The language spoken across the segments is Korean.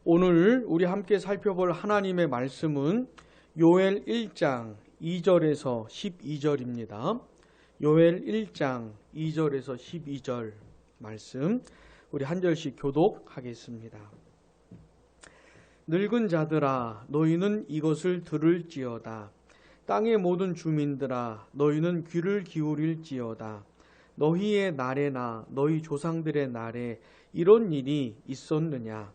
오늘 우리 함께 살펴볼 하나님의 말씀은 요엘 1장 2절에서 12절입니다. 요엘 1장 2절에서 12절 말씀 우리 한 절씩 교독하겠습니다. 늙은 자들아 너희는 이것을 들을지어다. 땅의 모든 주민들아 너희는 귀를 기울일지어다. 너희의 날에나 너희 조상들의 날에 이런 일이 있었느냐?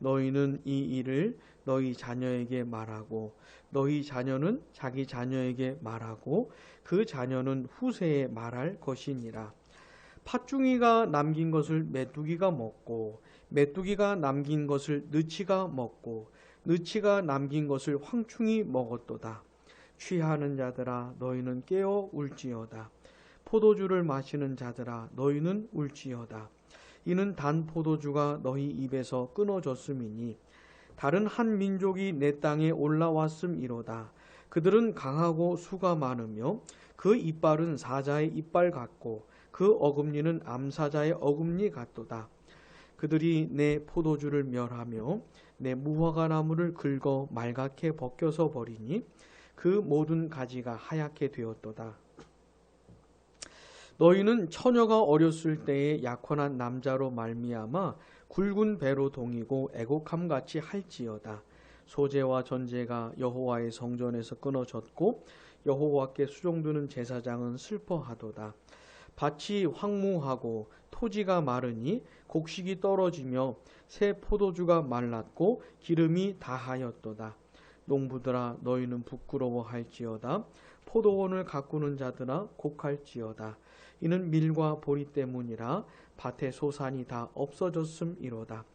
너희는 이 일을 너희 자녀에게 말하고 너희 자녀는 자기 자녀에게 말하고 그 자녀는 후세에 말할 것이니라. 팥중이가 남긴 것을 메뚜기가 먹고 메뚜기가 남긴 것을 느치가 먹고 느치가 남긴 것을 황충이 먹었도다. 취하는 자들아 너희는 깨어 울지어다. 포도주를 마시는 자들아 너희는 울지어다. 이는 단 포도주가 너희 입에서 끊어졌음이니 다른 한 민족이 내 땅에 올라왔음이로다. 그들은 강하고 수가 많으며 그 이빨은 사자의 이빨 같고 그 어금니는 암사자의 어금니 같도다. 그들이 내 포도주를 멸하며 내 무화과 나무를 긁어 말갛게 벗겨서 버리니 그 모든 가지가 하얗게 되었도다. 너희는 처녀가 어렸을 때에 약혼한 남자로 말미암아 굵은 배로 동이고 애곡함같이 할지어다. 소제와 전제가 여호와의 성전에서 끊어졌고 여호와께 수종드는 제사장은 슬퍼하도다. 밭이 황무하고 토지가 마르니 곡식이 떨어지며 새 포도주가 말랐고 기름이 다하였도다. 농부들아 너희는 부끄러워할지어다. 포도원을 가꾸는 자들아 곡할지어다. 이는 밀과 보리 때문이라 밭의 소산이 다 없어졌음이로다.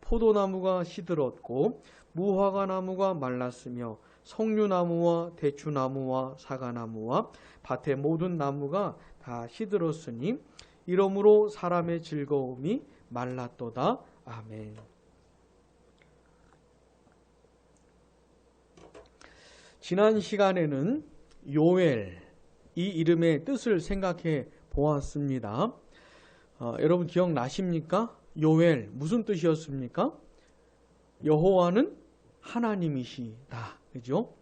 포도나무가 시들었고 무화과 나무가 말랐으며 석류나무와 대추나무와 사과나무와 밭의 모든 나무가 다 시들었으니 이러므로 사람의 즐거움이 말랐도다. 아멘. 지난 시간에는 요엘 이 이름의 뜻을 생각해 보았습니다. 여러분 기억나십니까? 요엘 무슨 뜻이었습니까? 여호와는 하나님이시다. 그죠?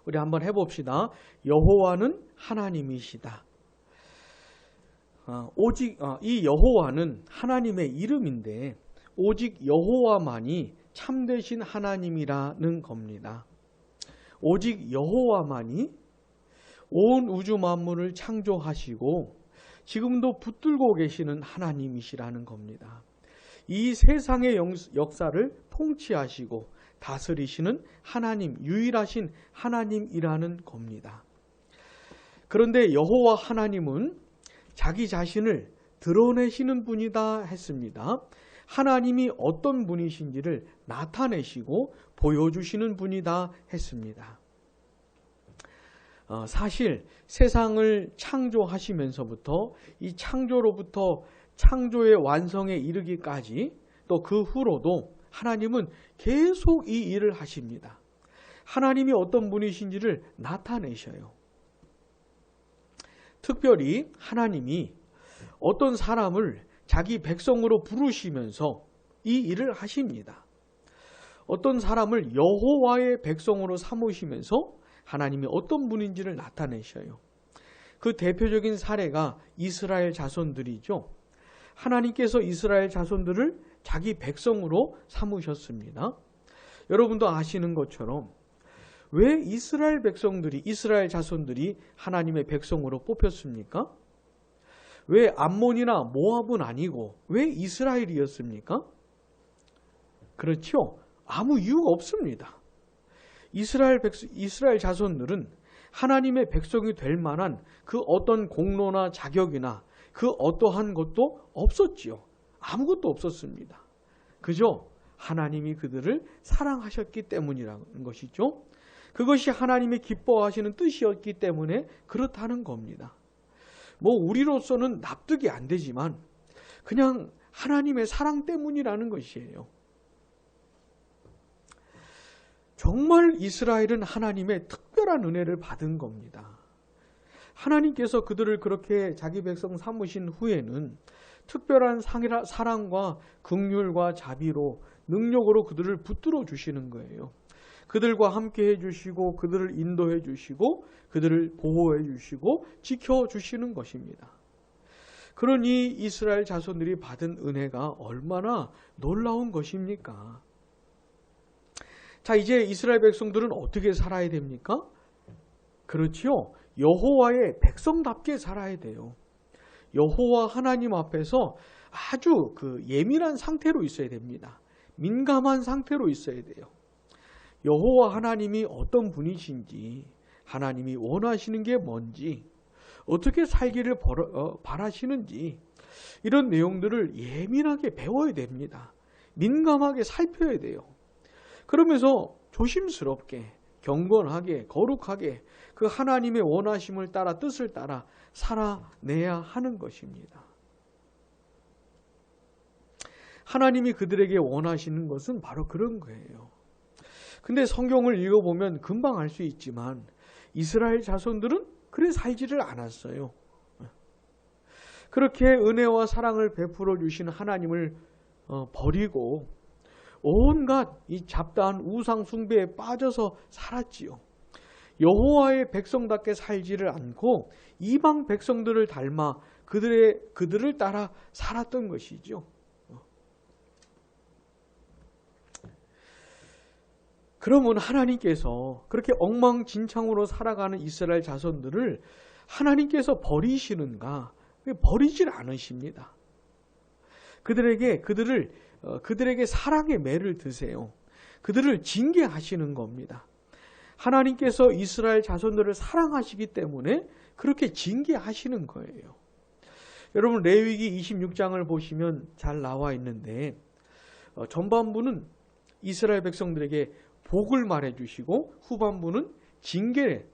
우리 한번 해봅시다. 여호와는 하나님이시다. 이 여호와는 하나님의 이름인데 오직 여호와만이 참되신 하나님이라는 겁니다. 오직 여호와만이 온 우주 만물을 창조하시고 지금도 붙들고 계시는 하나님이시라는 겁니다. 이 세상의 역사를 통치하시고 다스리시는 하나님, 유일하신 하나님이라는 겁니다. 그런데 여호와 하나님은 자기 자신을 드러내시는 분이다 했습니다. 하나님이 어떤 분이신지를 나타내시고 보여주시는 분이다 했습니다. 사실 세상을 창조하시면서부터 이 창조로부터 창조의 완성에 이르기까지 또 그 후로도 하나님은 계속 이 일을 하십니다. 하나님이 어떤 분이신지를 나타내셔요. 특별히 하나님이 어떤 사람을 자기 백성으로 부르시면서 이 일을 하십니다. 어떤 사람을 여호와의 백성으로 삼으시면서 하나님이 어떤 분인지를 나타내셔요. 그 대표적인 사례가 이스라엘 자손들이죠. 하나님께서 이스라엘 자손들을 자기 백성으로 삼으셨습니다. 여러분도 아시는 것처럼 왜 이스라엘 자손들이 하나님의 백성으로 뽑혔습니까? 왜 암몬이나 모압은 아니고 왜 이스라엘이었습니까? 그렇죠? 아무 이유가 없습니다. 이스라엘 자손들은 하나님의 백성이 될 만한 그 어떤 공로나 자격이나 그 어떠한 것도 없었지요. 아무것도 없었습니다. 그저 하나님이 그들을 사랑하셨기 때문이라는 것이죠. 그것이 하나님이 기뻐하시는 뜻이었기 때문에 그렇다는 겁니다. 우리로서는 납득이 안 되지만 그냥 하나님의 사랑 때문이라는 것이에요. 정말 이스라엘은 하나님의 특별한 은혜를 받은 겁니다. 하나님께서 그들을 그렇게 자기 백성 삼으신 후에는 특별한 사랑과 긍휼과 자비로 능력으로 그들을 붙들어 주시는 거예요. 그들과 함께 해주시고 그들을 인도해 주시고 그들을 보호해 주시고 지켜 주시는 것입니다. 그러니 이스라엘 자손들이 받은 은혜가 얼마나 놀라운 것입니까? 자, 이제 이스라엘 백성들은 어떻게 살아야 됩니까? 그렇지요. 여호와의 백성답게 살아야 돼요. 여호와 하나님 앞에서 아주 예민한 상태로 있어야 됩니다. 민감한 상태로 있어야 돼요. 여호와 하나님이 어떤 분이신지, 하나님이 원하시는 게 뭔지, 어떻게 살기를 바라시는지 이런 내용들을 예민하게 배워야 됩니다. 민감하게 살펴야 돼요. 그러면서 조심스럽게, 경건하게, 거룩하게 그 하나님의 원하심을 따라 뜻을 따라 살아내야 하는 것입니다. 하나님이 그들에게 원하시는 것은 바로 그런 거예요. 근데 성경을 읽어보면 금방 알 수 있지만 이스라엘 자손들은 그래 살지를 않았어요. 그렇게 은혜와 사랑을 베풀어 주신 하나님을 버리고 온갖 이 잡다한 우상 숭배에 빠져서 살았지요. 여호와의 백성답게 살지를 않고 이방 백성들을 닮아 그들을 따라 살았던 것이죠. 그러면 하나님께서 그렇게 엉망진창으로 살아가는 이스라엘 자손들을 하나님께서 버리시는가? 버리질 않으십니다. 그들에게 사랑의 매를 드세요. 그들을 징계하시는 겁니다. 하나님께서 이스라엘 자손들을 사랑하시기 때문에 그렇게 징계하시는 거예요. 여러분 레위기 26장을 보시면 잘 나와 있는데 전반부는 이스라엘 백성들에게 복을 말해 주시고 후반부는 징계,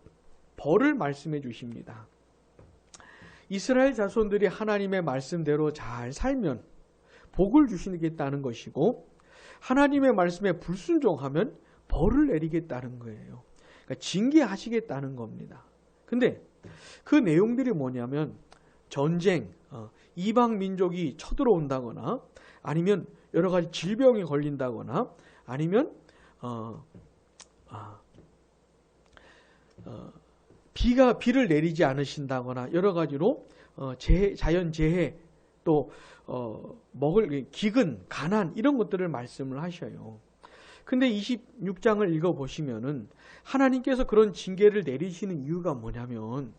벌을 말씀해 주십니다. 이스라엘 자손들이 하나님의 말씀대로 잘 살면 복을 주시겠다는 것이고 하나님의 말씀에 불순종하면 벌을 내리겠다는 거예요. 그러니까 징계하시겠다는 겁니다. 근데 그 내용들이 뭐냐면 전쟁, 이방 민족이 쳐들어온다거나 아니면 여러 가지 질병이 걸린다거나 아니면 비를 내리지 않으신다거나 여러 가지로 자연재해 또 먹을 기근, 가난 이런 것들을 말씀을 하셔요. 근데 26장을 읽어보시면은 하나님께서 그런 징계를 내리시는 이유가 뭐냐면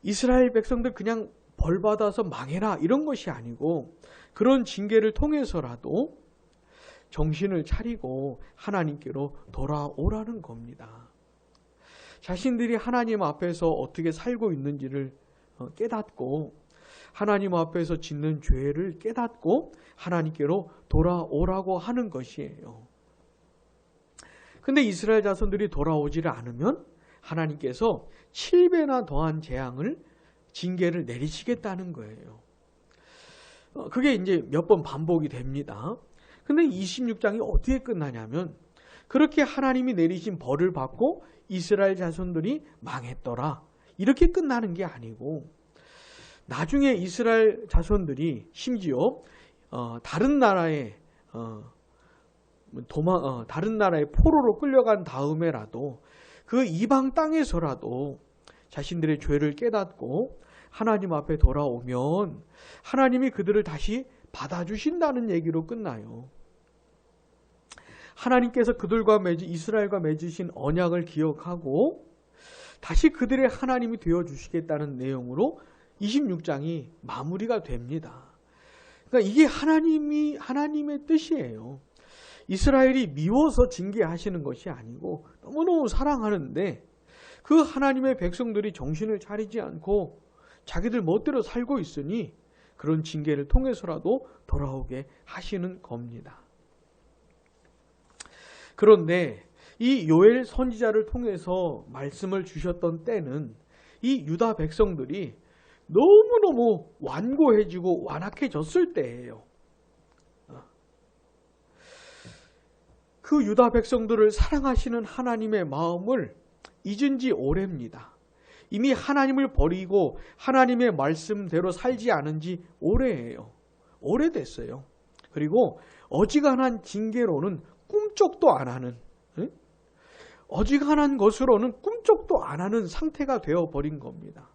이스라엘 백성들 그냥 벌받아서 망해라 이런 것이 아니고 그런 징계를 통해서라도 정신을 차리고 하나님께로 돌아오라는 겁니다. 자신들이 하나님 앞에서 어떻게 살고 있는지를 깨닫고 하나님 앞에서 짓는 죄를 깨닫고 하나님께로 돌아오라고 하는 것이에요. 근데 이스라엘 자손들이 돌아오지를 않으면 하나님께서 7배나 더한 징계를 내리시겠다는 거예요. 그게 이제 몇 번 반복이 됩니다. 근데 26장이 어떻게 끝나냐면 그렇게 하나님이 내리신 벌을 받고 이스라엘 자손들이 망했더라. 이렇게 끝나는 게 아니고 나중에 이스라엘 자손들이 심지어 다른 나라의 포로로 끌려간 다음에라도 그 이방 땅에서라도 자신들의 죄를 깨닫고 하나님 앞에 돌아오면 하나님이 그들을 다시 받아주신다는 얘기로 끝나요. 하나님께서 이스라엘과 맺으신 언약을 기억하고 다시 그들의 하나님이 되어주시겠다는 내용으로 26장이 마무리가 됩니다. 그러니까 이게 하나님의 뜻이에요. 이스라엘이 미워서 징계하시는 것이 아니고 너무너무 사랑하는데 그 하나님의 백성들이 정신을 차리지 않고 자기들 멋대로 살고 있으니 그런 징계를 통해서라도 돌아오게 하시는 겁니다. 그런데 이 요엘 선지자를 통해서 말씀을 주셨던 때는 이 유다 백성들이 너무너무 완고해지고 완악해졌을 때예요. 그 유다 백성들을 사랑하시는 하나님의 마음을 잊은 지 오래입니다. 이미 하나님을 버리고 하나님의 말씀대로 살지 않은 지 오래예요. 오래됐어요. 그리고 어지간한 징계로는 꿈쩍도 안 하는, 어지간한 것으로는 꿈쩍도 안 하는 상태가 되어버린 겁니다.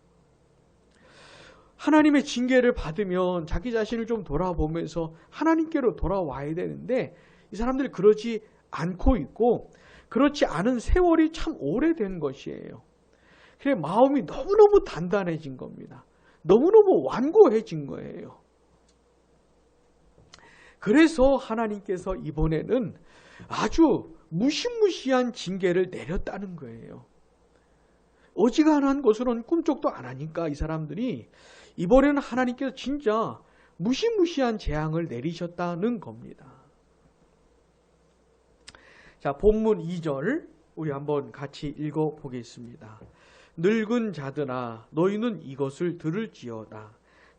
하나님의 징계를 받으면 자기 자신을 좀 돌아보면서 하나님께로 돌아와야 되는데 이 사람들이 그러지 않고 있고 그렇지 않은 세월이 참 오래된 것이에요. 그래 마음이 너무너무 단단해진 겁니다. 너무너무 완고해진 거예요. 그래서 하나님께서 이번에는 아주 무시무시한 징계를 내렸다는 거예요. 어지간한 것으로는 꿈쩍도 안 하니까 이 사람들이 이번에는 하나님께서 진짜 무시무시한 재앙을 내리셨다는 겁니다. 자, 본문 2절 우리 한번 같이 읽어보겠습니다. 늙은 자들아 너희는 이것을 들을지어다.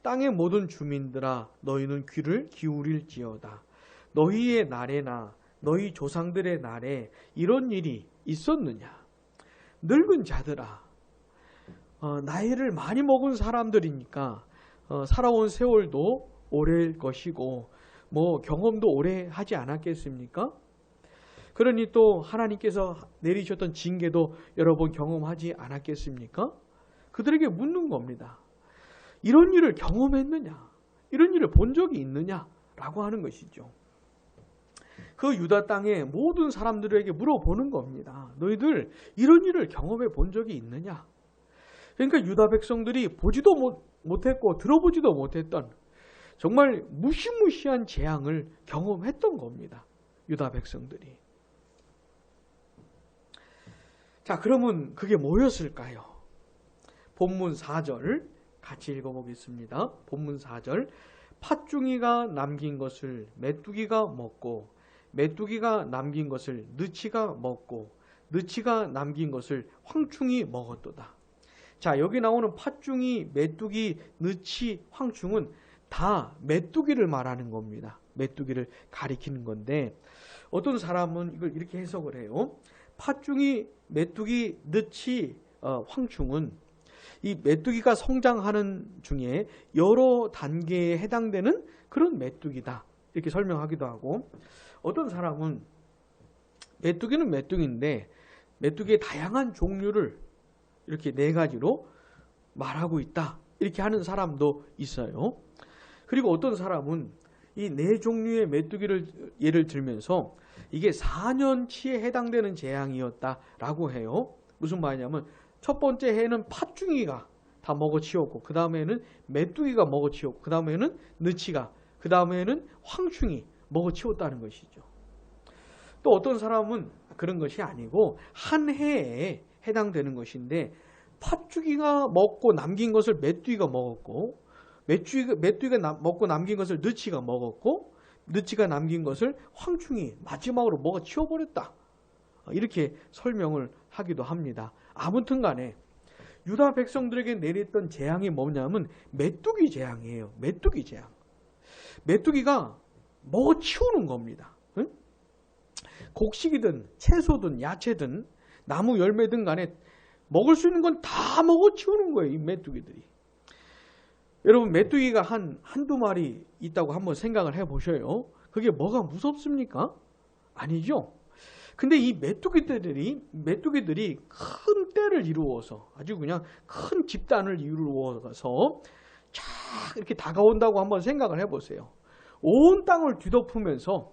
땅의 모든 주민들아 너희는 귀를 기울일지어다. 너희의 날에나 너희 조상들의 날에 이런 일이 있었느냐. 늙은 자들아, 나이를 많이 먹은 사람들이니까 살아온 세월도 오래일 것이고 뭐 경험도 오래 하지 않았겠습니까? 그러니 또 하나님께서 내리셨던 징계도 여러 번 경험하지 않았겠습니까? 그들에게 묻는 겁니다. 이런 일을 경험했느냐? 이런 일을 본 적이 있느냐? 라고 하는 것이죠. 그 유다 땅의 모든 사람들에게 물어보는 겁니다. 너희들 이런 일을 경험해 본 적이 있느냐? 그러니까 유다 백성들이 보지도 못했고 들어보지도 못했던 정말 무시무시한 재앙을 경험했던 겁니다. 유다 백성들이. 자, 그러면 그게 뭐였을까요? 본문 4절 같이 읽어보겠습니다. 본문 4절. 팥중이가 남긴 것을 메뚜기가 먹고 메뚜기가 남긴 것을 느치가 먹고 느치가 남긴 것을 황충이 먹었도다. 자, 여기 나오는 팥중이, 메뚜기, 느치, 황충은 다 메뚜기를 말하는 겁니다. 메뚜기를 가리키는 건데 어떤 사람은 이걸 이렇게 해석을 해요. 팥중이, 메뚜기, 느치, 황충은 이 메뚜기가 성장하는 중에 여러 단계에 해당되는 그런 메뚜기다. 이렇게 설명하기도 하고 어떤 사람은 메뚜기는 메뚜기인데 메뚜기의 다양한 종류를 이렇게 4가지로 말하고 있다. 이렇게 하는 사람도 있어요. 그리고 어떤 사람은 이 4종류의 메뚜기를 예를 들면서 이게 4년치에 해당되는 재앙이었다라고 해요. 무슨 말이냐면 첫 번째 해는 팥중이가 다 먹어치웠고 그 다음에는 메뚜기가 먹어치웠고 그 다음에는 느치가 그 다음에는 황충이 먹어치웠다는 것이죠. 또 어떤 사람은 그런 것이 아니고 한 해에 해당되는 것인데 팥죽이가 먹고 남긴 것을 메뚜기가 먹었고 메뚜기가 먹고 남긴 것을 느치가 먹었고 느치가 남긴 것을 황충이 마지막으로 먹어 치워버렸다. 이렇게 설명을 하기도 합니다. 아무튼 간에 유다 백성들에게 내렸던 재앙이 뭐냐면 메뚜기 재앙이에요. 메뚜기 재앙. 메뚜기가 먹어 치우는 겁니다. 응? 곡식이든 채소든 야채든 나무 열매든 간에 먹을 수 있는 건 다 먹어 치우는 거예요. 이 메뚜기들이. 여러분 메뚜기가 한두 마리 있다고 한번 생각을 해보셔요. 그게 뭐가 무섭습니까? 아니죠. 근데 이 메뚜기들이 큰 떼를 이루어서 아주 그냥 큰 집단을 이루어서 쫙 이렇게 다가온다고 한번 생각을 해보세요. 온 땅을 뒤덮으면서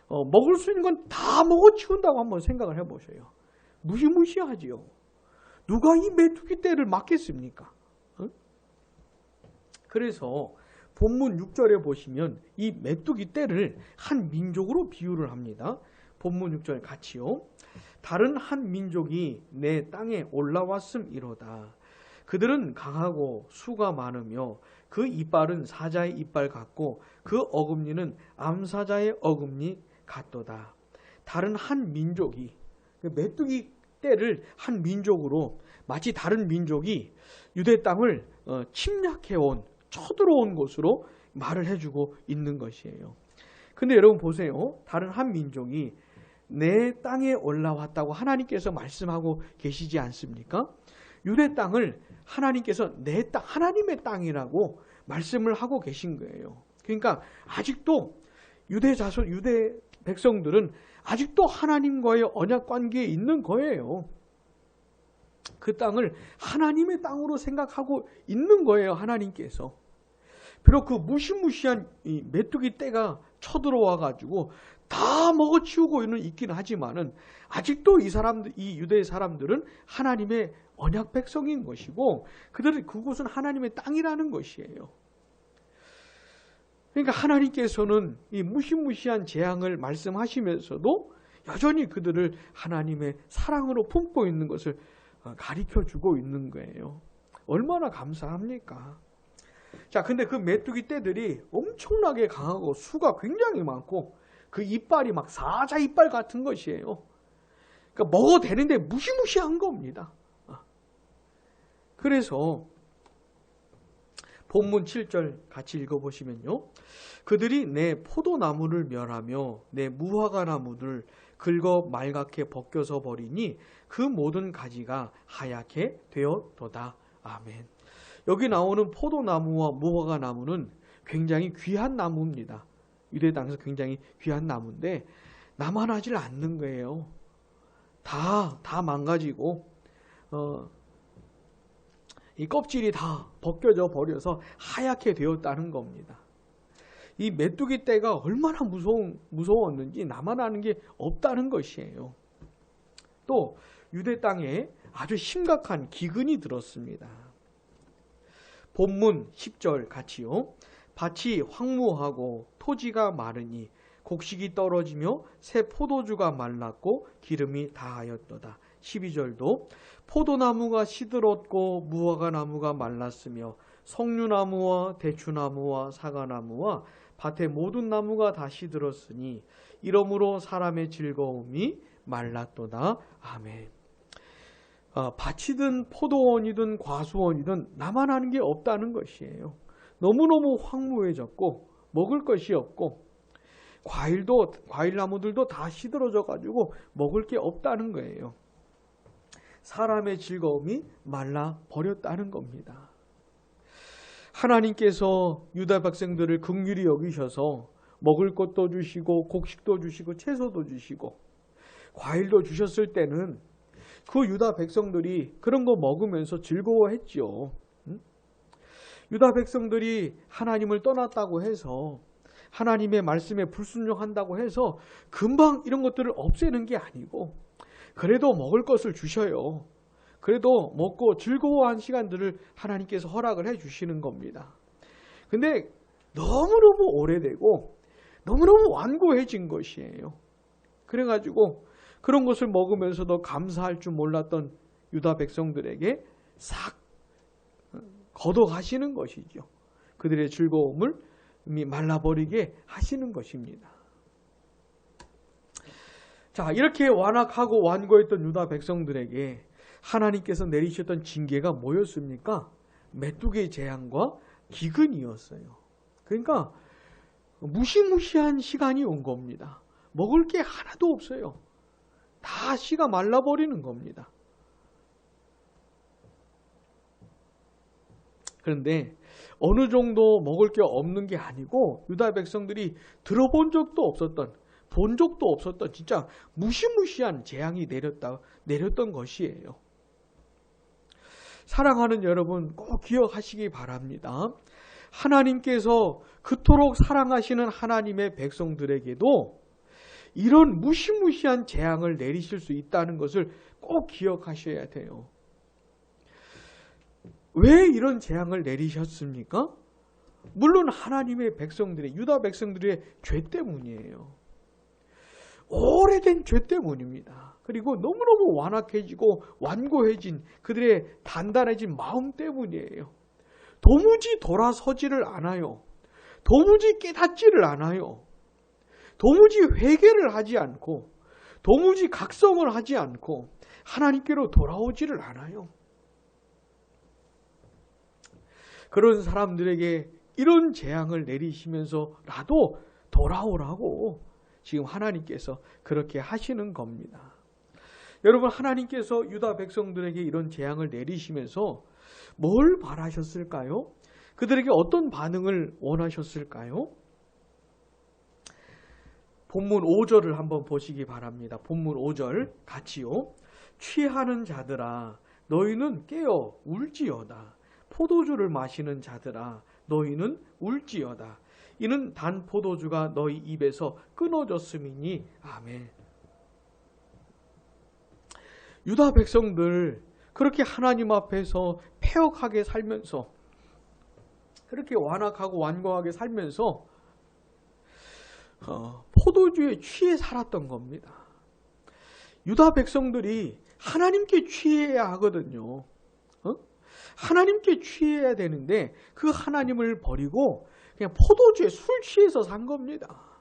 먹을 수 있는 건 다 먹어치운다고 한번 생각을 해보세요. 무시무시하지요. 누가 이 메뚜기 떼를 막겠습니까? 그래서 본문 6절에 보시면 이 메뚜기 떼를 한 민족으로 비유를 합니다. 본문 6절 같이요. 다른 한 민족이 내 땅에 올라왔음이로다. 그들은 강하고 수가 많으며 그 이빨은 사자의 이빨 같고 그 어금니는 암사자의 어금니 같도다. 다른 한 민족이 메뚜기 떼를 한 민족으로 마치 다른 민족이 유대 땅을 침략해온 쳐들어온 것으로 말을 해주고 있는 것이에요. 근데 여러분 보세요. 다른 한 민족이 내 땅에 올라왔다고 하나님께서 말씀하고 계시지 않습니까? 유대 땅을 하나님께서 내 땅, 하나님의 땅이라고 말씀을 하고 계신 거예요. 그러니까 아직도 유대 백성들은 아직도 하나님과의 언약 관계에 있는 거예요. 그 땅을 하나님의 땅으로 생각하고 있는 거예요. 하나님께서. 비록 그 무시무시한 이 메뚜기 떼가 쳐들어와 가지고 다 먹어치우고 있긴 하지만은 아직도 이 유대 사람들은 하나님의 언약 백성인 것이고 그곳은 하나님의 땅이라는 것이에요. 그러니까 하나님께서는 이 무시무시한 재앙을 말씀하시면서도 여전히 그들을 하나님의 사랑으로 품고 있는 것을 가르쳐주고 있는 거예요. 얼마나 감사합니까? 자, 근데 그 메뚜기 떼들이 엄청나게 강하고 수가 굉장히 많고 그 이빨이 막 사자 이빨 같은 것이에요. 그러니까 먹어도 되는데 무시무시한 겁니다. 그래서 본문 7절 같이 읽어보시면요. 그들이 내 포도나무를 멸하며 내 무화과 나무를 긁어 말갛게 벗겨서 버리니 그 모든 가지가 하얗게 되었도다. 아멘. 여기 나오는 포도나무와 무화과 나무는 굉장히 귀한 나무입니다. 유대 땅에서 굉장히 귀한 나무인데 남아나질 않는 거예요. 다 망가지고 이 껍질이 다 벗겨져 버려서 하얗게 되었다는 겁니다. 이 메뚜기 떼가 얼마나 무서웠는지 남아나는 게 없다는 것이에요. 또 유대 땅에 아주 심각한 기근이 들었습니다. 본문 10절 같이요. 밭이 황무하고 토지가 마르니 곡식이 떨어지며 새 포도주가 말랐고 기름이 다하였도다. 12절도 포도나무가 시들었고 무화과 나무가 말랐으며 석류나무와 대추나무와 사과나무와 밭의 모든 나무가 다 시들었으니 이러므로 사람의 즐거움이 말랐도다. 아멘. 밭이든 포도원이든 과수원이든 남아나는 게 없다는 것이에요. 너무너무 황무해졌고 먹을 것이 없고 과일나무들도 다 시들어져 가지고 먹을 게 없다는 거예요. 사람의 즐거움이 말라 버렸다는 겁니다. 하나님께서 유다 백성들을 긍휼히 여기셔서 먹을 것도 주시고 곡식도 주시고 채소도 주시고 과일도 주셨을 때는 그 유다 백성들이 그런 거 먹으면서 즐거워했죠. 유다 백성들이 하나님을 떠났다고 해서 하나님의 말씀에 불순종한다고 해서 금방 이런 것들을 없애는 게 아니고 그래도 먹을 것을 주셔요. 그래도 먹고 즐거워한 시간들을 하나님께서 허락을 해 주시는 겁니다. 근데 너무너무 오래되고 너무너무 완고해진 것이에요. 그래가지고 그런 것을 먹으면서도 감사할 줄 몰랐던 유다 백성들에게 싹 걷어가시는 것이죠. 그들의 즐거움을 이미 말라버리게 하시는 것입니다. 자, 이렇게 완악하고 완고했던 유다 백성들에게 하나님께서 내리셨던 징계가 뭐였습니까? 메뚜기 재앙과 기근이었어요. 그러니까 무시무시한 시간이 온 겁니다. 먹을 게 하나도 없어요. 다 씨가 말라버리는 겁니다. 그런데 어느 정도 먹을 게 없는 게 아니고 유다 백성들이 들어본 적도 없었던, 본 적도 없었던 진짜 무시무시한 재앙이 내렸던 것이에요. 사랑하는 여러분 꼭 기억하시기 바랍니다. 하나님께서 그토록 사랑하시는 하나님의 백성들에게도 이런 무시무시한 재앙을 내리실 수 있다는 것을 꼭 기억하셔야 돼요. 왜 이런 재앙을 내리셨습니까? 물론 하나님의 백성들의, 유다 백성들의 죄 때문이에요. 오래된 죄 때문입니다. 그리고 너무너무 완악해지고 완고해진 그들의 단단해진 마음 때문이에요. 도무지 돌아서지를 않아요. 도무지 깨닫지를 않아요. 도무지 회개를 하지 않고 도무지 각성을 하지 않고 하나님께로 돌아오지를 않아요. 그런 사람들에게 이런 재앙을 내리시면서라도 돌아오라고 지금 하나님께서 그렇게 하시는 겁니다. 여러분, 하나님께서 유다 백성들에게 이런 재앙을 내리시면서 뭘 바라셨을까요? 그들에게 어떤 반응을 원하셨을까요? 본문 5절을 한번 보시기 바랍니다. 본문 5절 같이요. 취하는 자들아 너희는 깨어 울지어다. 포도주를 마시는 자들아 너희는 울지어다. 이는 단 포도주가 너희 입에서 끊어졌음이니. 아멘. 유다 백성들 그렇게 하나님 앞에서 패역하게 살면서 그렇게 완악하고 완고하게 살면서 포도주에 취해 살았던 겁니다. 유다 백성들이 하나님께 취해야 하거든요. 하나님께 취해야 되는데 그 하나님을 버리고 그냥 포도주에 술 취해서 산 겁니다.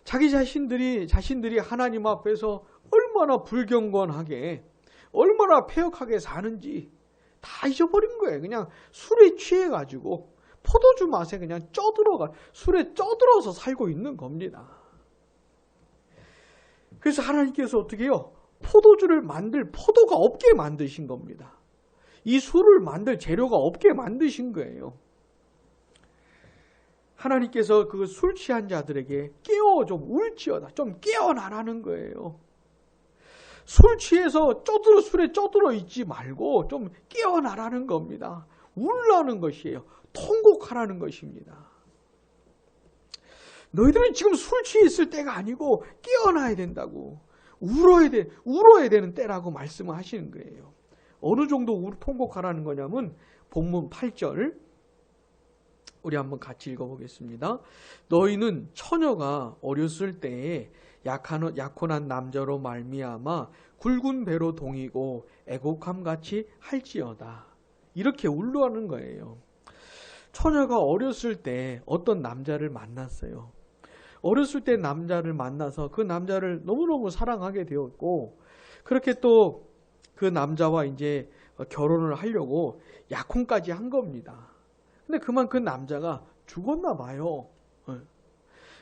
자기 자신들이 하나님 앞에서 얼마나 불경건하게 얼마나 패역하게 사는지 다 잊어버린 거예요. 그냥 술에 취해가지고 포도주 맛에 그냥 술에 쪄들어서 살고 있는 겁니다. 그래서 하나님께서 어떻게 해요? 포도주를 만들 포도가 없게 만드신 겁니다. 이 술을 만들 재료가 없게 만드신 거예요. 하나님께서 그 술 취한 자들에게 깨어 좀 울지어다. 좀 깨어나라는 거예요. 술 취해서 술에 쪄들어 있지 말고 좀 깨어나라는 겁니다. 울라는 것이에요. 통곡하라는 것입니다. 너희들은 지금 술 취해 있을 때가 아니고 깨어나야 된다고. 울어야 되는 때라고 말씀을 하시는 거예요. 어느 정도 통곡하라는 거냐면 본문 8절 우리 한번 같이 읽어보겠습니다. 너희는 처녀가 어렸을 때에 약혼한 남자로 말미암아 굵은 배로 동이고 애곡함같이 할지어다. 이렇게 울러하는 거예요. 처녀가 어렸을 때 어떤 남자를 만났어요. 어렸을 때 남자를 만나서 그 남자를 너무너무 사랑하게 되었고 그렇게 또 그 남자와 이제 결혼을 하려고 약혼까지 한 겁니다. 근데 그만 그 남자가 죽었나 봐요.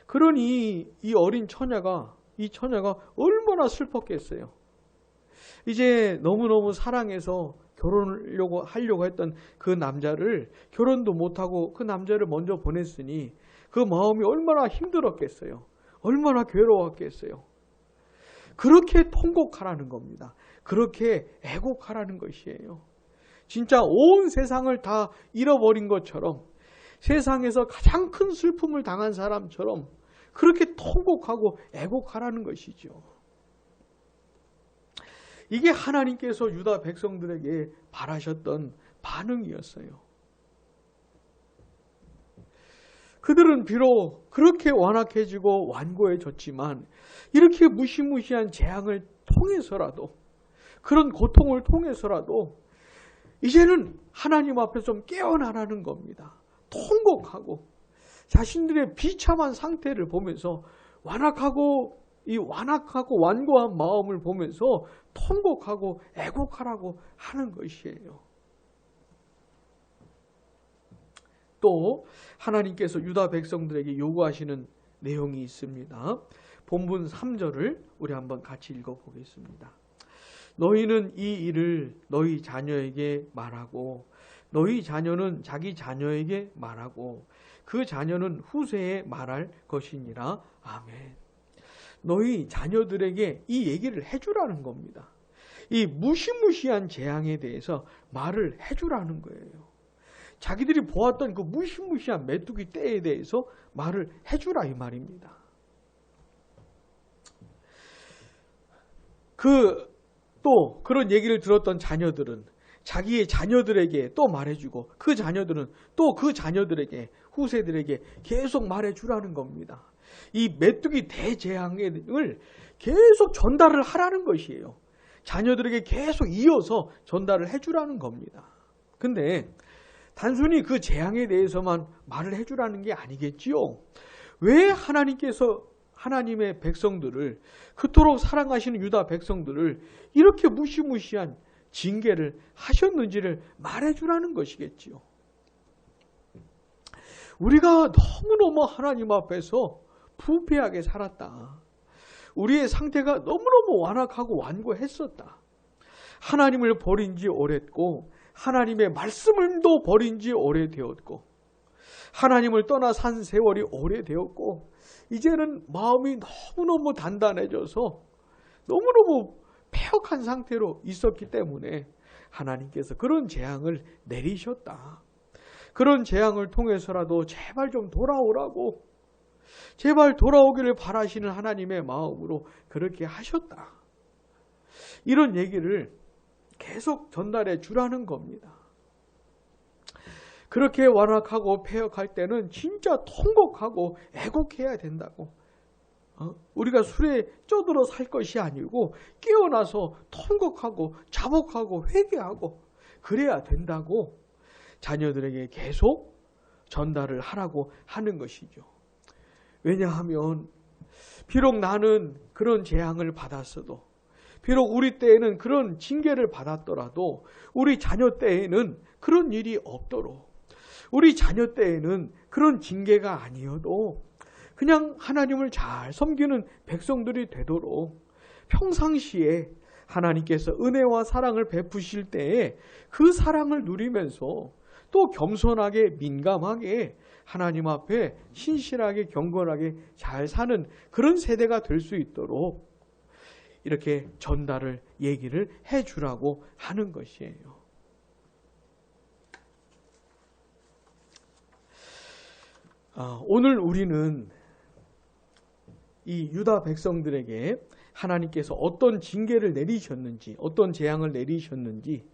그러니 이 어린 처녀가 얼마나 슬펐겠어요. 이제 너무너무 사랑해서 결혼을 하려고 했던 그 남자를 결혼도 못하고 그 남자를 먼저 보냈으니 그 마음이 얼마나 힘들었겠어요. 얼마나 괴로웠겠어요. 그렇게 통곡하라는 겁니다. 그렇게 애곡하라는 것이에요. 진짜 온 세상을 다 잃어버린 것처럼 세상에서 가장 큰 슬픔을 당한 사람처럼 그렇게 통곡하고 애곡하라는 것이죠. 이게 하나님께서 유다 백성들에게 바라셨던 반응이었어요. 그들은 비록 그렇게 완악해지고 완고해졌지만 이렇게 무시무시한 재앙을 통해서라도 그런 고통을 통해서라도 이제는 하나님 앞에 좀 깨어나라는 겁니다. 통곡하고 자신들의 비참한 상태를 보면서 완악하고 완고한 마음을 보면서 통곡하고 애곡하라고 하는 것이에요. 또 하나님께서 유다 백성들에게 요구하시는 내용이 있습니다. 본문 3절을 우리 한번 같이 읽어보겠습니다. 너희는 이 일을 너희 자녀에게 말하고 너희 자녀는 자기 자녀에게 말하고 그 자녀는 후세에 말할 것이니라. 아멘. 너희 자녀들에게 이 얘기를 해주라는 겁니다. 이 무시무시한 재앙에 대해서 말을 해주라는 거예요. 자기들이 보았던 그 무시무시한 메뚜기 떼에 대해서 말을 해주라 이 말입니다. 또 그런 얘기를 들었던 자녀들은 자기의 자녀들에게 또 말해주고 그 자녀들은 또 그 자녀들에게 후세들에게 계속 말해주라는 겁니다. 이 메뚜기 대재앙을 계속 전달을 하라는 것이에요. 자녀들에게 계속 이어서 전달을 해주라는 겁니다. 근데 단순히 그 재앙에 대해서만 말을 해주라는 게 아니겠지요. 왜 하나님께서 하나님의 백성들을 그토록 사랑하시는 유다 백성들을 이렇게 무시무시한 징계를 하셨는지를 말해주라는 것이겠지요. 우리가 너무너무 하나님 앞에서 부패하게 살았다. 우리의 상태가 너무너무 완악하고 완고했었다. 하나님을 버린 지 오랬고 하나님의 말씀을도 버린 지 오래되었고 하나님을 떠나 산 세월이 오래되었고 이제는 마음이 너무너무 단단해져서 너무너무 패역한 상태로 있었기 때문에 하나님께서 그런 재앙을 내리셨다. 그런 재앙을 통해서라도 제발 좀 돌아오라고, 제발 돌아오기를 바라시는 하나님의 마음으로 그렇게 하셨다. 이런 얘기를 계속 전달해 주라는 겁니다. 그렇게 완악하고 패역할 때는 진짜 통곡하고 애곡해야 된다고. 우리가 술에 쪄들어 살 것이 아니고 깨어나서 통곡하고 자복하고 회개하고 그래야 된다고 자녀들에게 계속 전달을 하라고 하는 것이죠. 왜냐하면 비록 나는 그런 재앙을 받았어도, 비록 우리 때에는 그런 징계를 받았더라도 우리 자녀 때에는 그런 일이 없도록, 우리 자녀 때에는 그런 징계가 아니어도 그냥 하나님을 잘 섬기는 백성들이 되도록 평상시에 하나님께서 은혜와 사랑을 베푸실 때에 그 사랑을 누리면서 또 겸손하게 민감하게 하나님 앞에 신실하게 경건하게 잘 사는 그런 세대가 될 수 있도록 이렇게 전달을 얘기를 해주라고 하는 것이에요. 오늘 우리는 이 유다 백성들에게 하나님께서 어떤 징계를 내리셨는지, 어떤 재앙을 내리셨는지,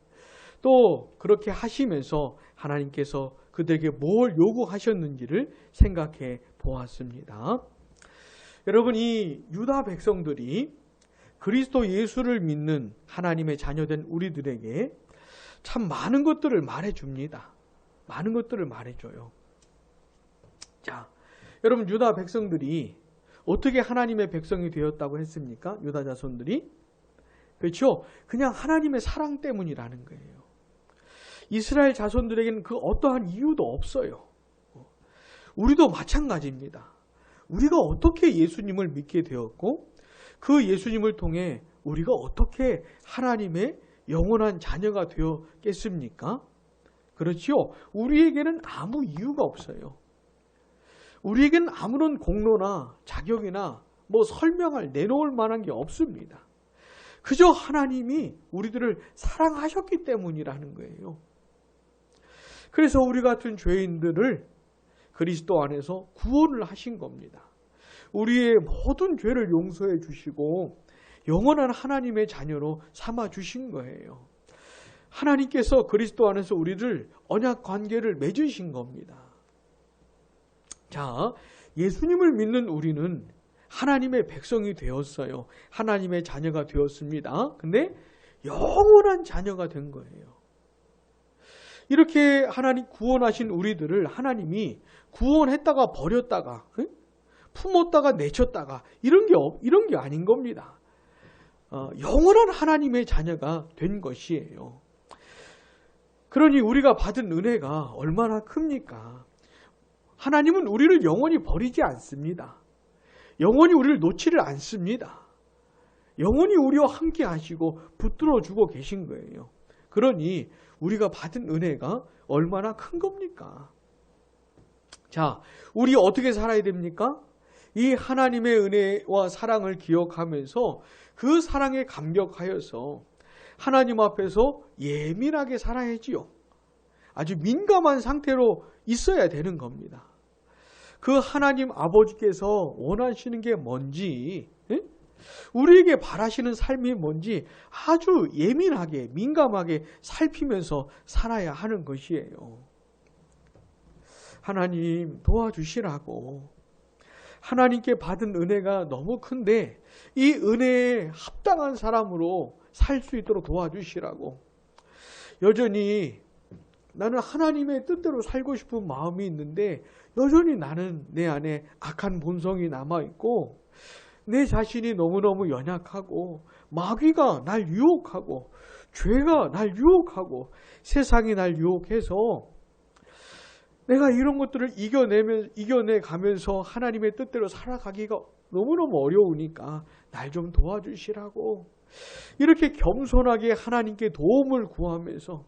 또 그렇게 하시면서 하나님께서 그들에게 뭘 요구하셨는지를 생각해 보았습니다. 여러분, 이 유다 백성들이 그리스도 예수를 믿는 하나님의 자녀된 우리들에게 참 많은 것들을 말해줍니다. 많은 것들을 말해줘요. 자, 여러분, 유다 백성들이 어떻게 하나님의 백성이 되었다고 했습니까? 유다 자손들이? 그렇죠? 그냥 하나님의 사랑 때문이라는 거예요. 이스라엘 자손들에게는 그 어떠한 이유도 없어요. 우리도 마찬가지입니다. 우리가 어떻게 예수님을 믿게 되었고 그 예수님을 통해 우리가 어떻게 하나님의 영원한 자녀가 되었겠습니까? 그렇죠? 우리에게는 아무 이유가 없어요. 우리에게는 아무런 공로나 자격이나 설명할 내놓을 만한 게 없습니다. 그저 하나님이 우리들을 사랑하셨기 때문이라는 거예요. 그래서 우리 같은 죄인들을 그리스도 안에서 구원을 하신 겁니다. 우리의 모든 죄를 용서해 주시고 영원한 하나님의 자녀로 삼아 주신 거예요. 하나님께서 그리스도 안에서 우리를 언약 관계를 맺으신 겁니다. 자, 예수님을 믿는 우리는 하나님의 백성이 되었어요. 하나님의 자녀가 되었습니다. 근데 영원한 자녀가 된 거예요. 이렇게 하나님 구원하신 우리들을 하나님이 구원했다가 버렸다가 품었다가 내쳤다가 이런 게 아닌 겁니다. 영원한 하나님의 자녀가 된 것이에요. 그러니 우리가 받은 은혜가 얼마나 큽니까? 하나님은 우리를 영원히 버리지 않습니다. 영원히 우리를 놓지를 않습니다. 영원히 우리와 함께 하시고 붙들어 주고 계신 거예요. 그러니 우리가 받은 은혜가 얼마나 큰 겁니까? 자, 우리 어떻게 살아야 됩니까? 이 하나님의 은혜와 사랑을 기억하면서 그 사랑에 감격하여서 하나님 앞에서 예민하게 살아야지요. 아주 민감한 상태로 있어야 되는 겁니다. 그 하나님 아버지께서 원하시는 게 뭔지, 우리에게 바라시는 삶이 뭔지 아주 예민하게 민감하게 살피면서 살아야 하는 것이에요. 하나님 도와주시라고. 하나님께 받은 은혜가 너무 큰데 이 은혜에 합당한 사람으로 살 수 있도록 도와주시라고. 여전히 나는 하나님의 뜻대로 살고 싶은 마음이 있는데 여전히 나는 내 안에 악한 본성이 남아있고 내 자신이 너무너무 연약하고 마귀가 날 유혹하고 죄가 날 유혹하고 세상이 날 유혹해서 내가 이런 것들을 이겨내 가면서 하나님의 뜻대로 살아가기가 너무너무 어려우니까 날 좀 도와주시라고 이렇게 겸손하게 하나님께 도움을 구하면서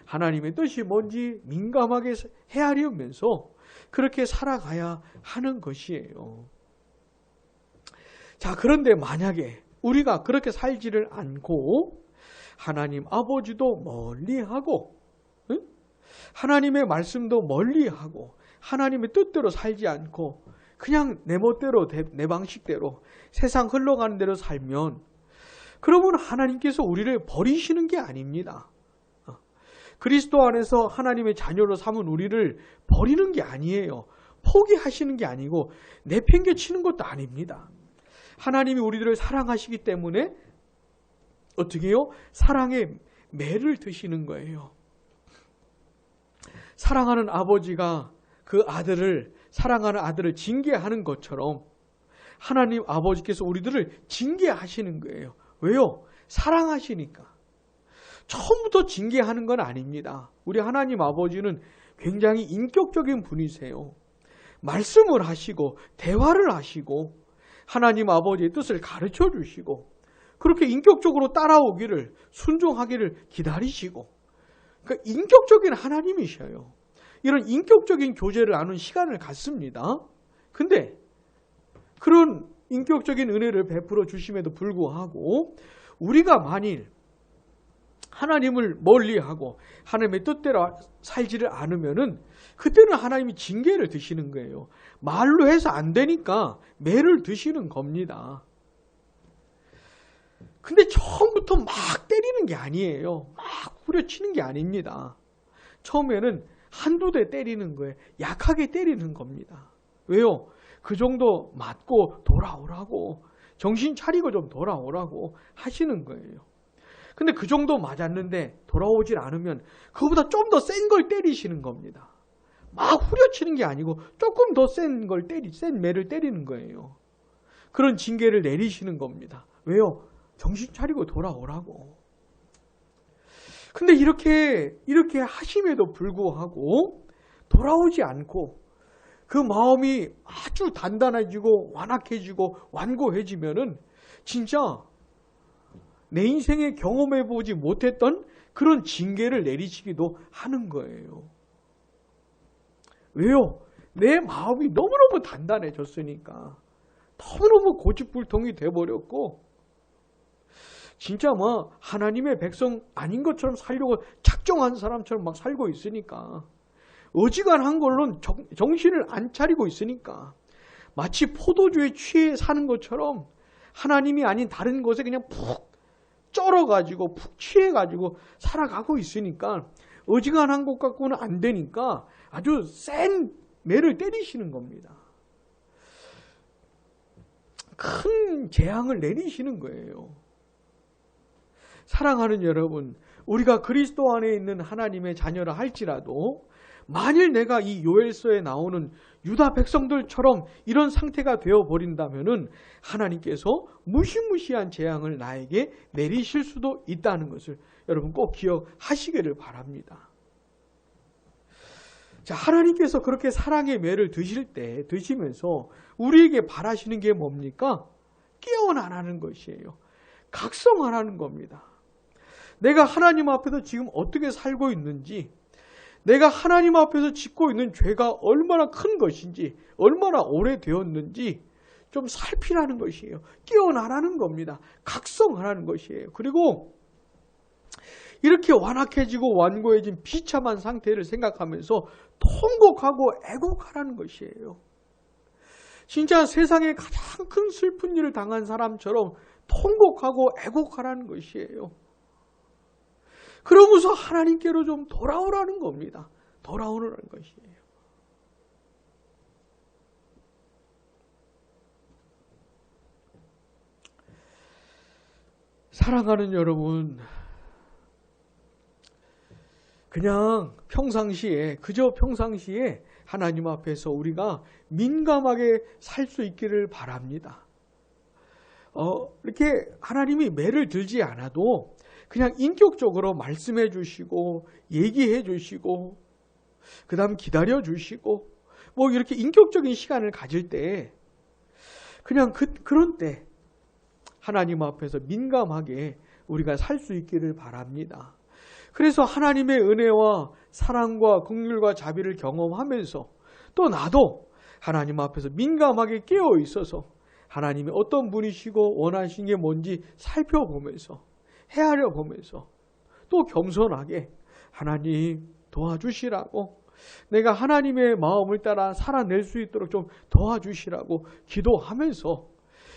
하나님의 뜻이 뭔지 민감하게 헤아리면서 그렇게 살아가야 하는 것이에요. 자, 그런데 만약에 우리가 그렇게 살지를 않고 하나님 아버지도 멀리하고 하나님의 말씀도 멀리하고 하나님의 뜻대로 살지 않고 그냥 내 멋대로 내 방식대로 세상 흘러가는 대로 살면 그러면 하나님께서 우리를 버리시는 게 아닙니다. 그리스도 안에서 하나님의 자녀로 삼은 우리를 버리는 게 아니에요. 포기하시는 게 아니고 내팽개치는 것도 아닙니다. 하나님이 우리들을 사랑하시기 때문에 어떻게 해요? 사랑의 매를 드시는 거예요. 사랑하는 아버지가 그 아들을 사랑하는 아들을 징계하는 것처럼 하나님 아버지께서 우리들을 징계하시는 거예요. 왜요? 사랑하시니까. 처음부터 징계하는 건 아닙니다. 우리 하나님 아버지는 굉장히 인격적인 분이세요. 말씀을 하시고 대화를 하시고 하나님 아버지의 뜻을 가르쳐 주시고 그렇게 인격적으로 따라오기를 순종하기를 기다리시고 그러니까 인격적인 하나님이셔요. 이런 인격적인 교제를 나눈 시간을 갖습니다. 근데 그런 인격적인 은혜를 베풀어 주심에도 불구하고 우리가 만일 하나님을 멀리하고 하나님의 뜻대로 살지를 않으면은 그때는 하나님이 징계를 드시는 거예요. 말로 해서 안 되니까 매를 드시는 겁니다. 근데 처음부터 막 때리는 게 아니에요. 막 후려치는 게 아닙니다. 처음에는 한두 대 때리는 거예요. 약하게 때리는 겁니다. 왜요? 그 정도 맞고 돌아오라고 정신 차리고 좀 돌아오라고 하시는 거예요. 근데 그 정도 맞았는데 돌아오질 않으면 그거보다 좀 더 센 걸 때리시는 겁니다. 막 후려치는 게 아니고 조금 더 센 매를 때리는 거예요. 그런 징계를 내리시는 겁니다. 왜요? 정신 차리고 돌아오라고. 근데 이렇게 하심에도 불구하고 돌아오지 않고 그 마음이 아주 단단해지고 완악해지고 완고해지면은 진짜 내 인생에 경험해보지 못했던 그런 징계를 내리시기도 하는 거예요. 왜요? 내 마음이 너무너무 단단해졌으니까. 너무너무 고집불통이 돼버렸고 진짜 뭐 하나님의 백성 아닌 것처럼 살려고 작정한 사람처럼 막 살고 있으니까 어지간한 걸로는 정신을 안 차리고 있으니까 마치 포도주에 취해 사는 것처럼 하나님이 아닌 다른 것에 그냥 푹 쩔어가지고 푹 취해가지고 살아가고 있으니까 어지간한 것 갖고는 안 되니까 아주 센 매를 때리시는 겁니다. 큰 재앙을 내리시는 거예요. 사랑하는 여러분, 우리가 그리스도 안에 있는 하나님의 자녀라 할지라도 만일 내가 이 요엘서에 나오는 유다 백성들처럼 이런 상태가 되어버린다면 하나님께서 무시무시한 재앙을 나에게 내리실 수도 있다는 것을 여러분 꼭 기억하시기를 바랍니다. 자, 하나님께서 그렇게 사랑의 매를 드시면서 우리에게 바라시는 게 뭡니까? 깨어나라는 것이에요. 각성하라는 겁니다. 내가 하나님 앞에서 지금 어떻게 살고 있는지, 내가 하나님 앞에서 짓고 있는 죄가 얼마나 큰 것인지, 얼마나 오래되었는지 좀 살피라는 것이에요. 깨어나라는 겁니다. 각성하라는 것이에요. 그리고 이렇게 완악해지고 완고해진 비참한 상태를 생각하면서 통곡하고 애곡하라는 것이에요. 진짜 세상에 가장 큰 슬픈 일을 당한 사람처럼 통곡하고 애곡하라는 것이에요. 그러면서 하나님께로 좀 돌아오라는 겁니다. 돌아오라는 것이에요. 사랑하는 여러분, 그저 평상시에 하나님 앞에서 우리가 민감하게 살 수 있기를 바랍니다. 이렇게 하나님이 매를 들지 않아도 그냥 인격적으로 말씀해 주시고 얘기해 주시고 그 다음 기다려 주시고 뭐 이렇게 인격적인 시간을 가질 때 그냥 그런 때 하나님 앞에서 민감하게 우리가 살 수 있기를 바랍니다. 그래서 하나님의 은혜와 사랑과 긍휼과 자비를 경험하면서 또 나도 하나님 앞에서 민감하게 깨어 있어서 하나님이 어떤 분이시고 원하신 게 뭔지 살펴보면서 헤아려 보면서 또 겸손하게 하나님 도와주시라고, 내가 하나님의 마음을 따라 살아낼 수 있도록 좀 도와주시라고 기도하면서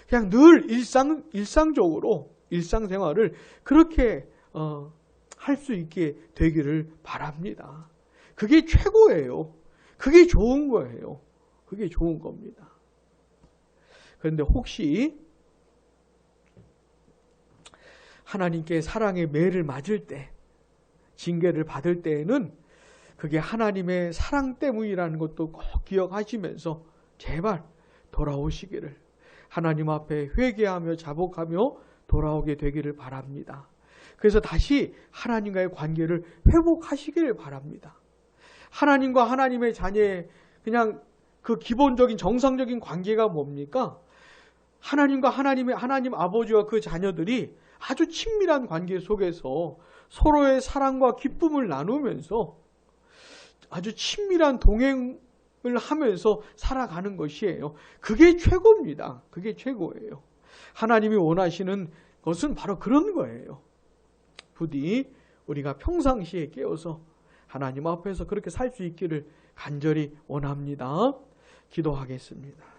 그냥 늘 일상적으로 일상생활을 그렇게 할 수 있게 되기를 바랍니다. 그게 최고예요. 그게 좋은 거예요. 그게 좋은 겁니다. 그런데 혹시 하나님께 사랑의 매를 맞을 때, 징계를 받을 때에는 그게 하나님의 사랑 때문이라는 것도 꼭 기억하시면서 제발 돌아오시기를, 하나님 앞에 회개하며 자복하며 돌아오게 되기를 바랍니다. 그래서 다시 하나님과의 관계를 회복하시기를 바랍니다. 하나님과 하나님의 자녀의 그냥 그 기본적인 정상적인 관계가 뭡니까? 하나님과 하나님 아버지와 그 자녀들이 아주 친밀한 관계 속에서 서로의 사랑과 기쁨을 나누면서 아주 친밀한 동행을 하면서 살아가는 것이에요. 그게 최고입니다. 그게 최고예요. 하나님이 원하시는 것은 바로 그런 거예요. 부디 우리가 평상시에 깨어서 하나님 앞에서 그렇게 살 수 있기를 간절히 원합니다. 기도하겠습니다.